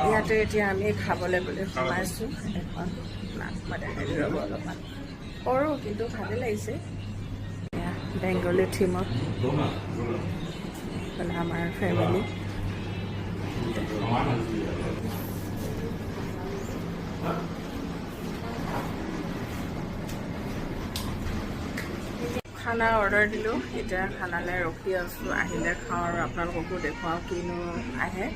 ইয়াতে এতিয়া আমি খাবলৈ বুলি সোমাইছোঁ এখন নাচ মই দেখাই দিওঁ ৰ'ব অলপমান কৰোঁ কিন্তু ভালেই লাগিছে বেংগলী থিমত আমাৰ ফেমিলি খানা অৰ্ডাৰ দিলোঁ এতিয়া খানালৈ ৰখি আছোঁ আহিলে খাওঁ আৰু আপোনালোককো দেখুৱাওঁ কিনো আহে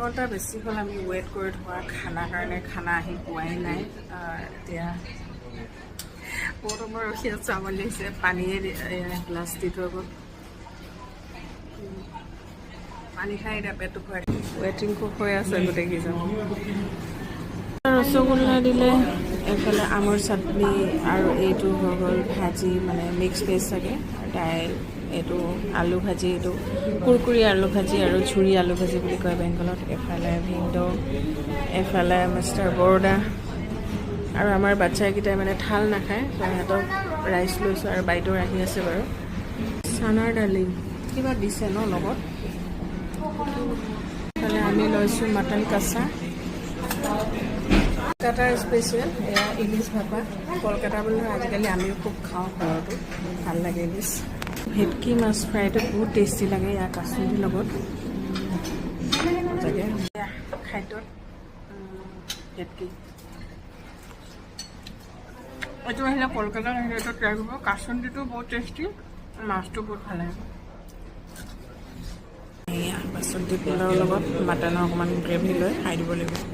ঘণ্টা বেছি হ'ল আমি ৱেইট কৰি থকা খানাৰ কাৰণে খানা আহি পোৱাই নাই এতিয়া বহুত সময় ৰখি আছোঁ আমনি লাগিছে পানীয়ে গ্লাছ দি থৈ গ'ল পানী খাই এতিয়া পেটটো ভৰাই ৱেটিং খুব হৈ আছে গোটেইকেইজন ৰসগোল্লা দিলে এইফালে আমৰ চাটনি আৰু এইটো হৈ গ'ল ভাজি মানে মিক্স ভেজ চাগে দাইল এইটো আলু ভাজি এইটো কুৰকুৰি আলু ভাজি আৰু ঝুৰি আলু ভাজি বুলি কয় বেংগলত এফালে ভিন্দ এফালে মিষ্টাৰ বৰোদা আৰু আমাৰ বাচ্চাকেইটাই মানে থাল নাখায় তো সিহঁতক ৰাইচ লৈছোঁ আৰু বাইদেউ আহি আছে বাৰু চানাৰ দালি কিবা দিছে ন লগত এফালে আমি লৈছোঁ মাটন কাচা কলকাতাৰ স্পেচিয়েল এয়া ইলিছ ভাপা কলকাতা বুলি আজিকালি আমিও খুব খাওঁ ঘৰতো ভাল লাগে ইলিছ ভেটকি মাছ ফ্ৰাইটো বহুত টেষ্টি লাগে ইয়াৰ কাচুন্দিৰ লগত সঁচাকৈ খাদ্যত ভেটকি এইটো আহিলে কলকাতাত আহিলে এইটো ট্ৰাই কৰিব কাচুন্দিটো বহুত টেষ্টি মাছটো বহুত ভাল লাগে এয়া বাচন্তি পোলাওৰ লগত মাটনৰ অকণমান গ্ৰেভি লৈ খাই দিব লাগিব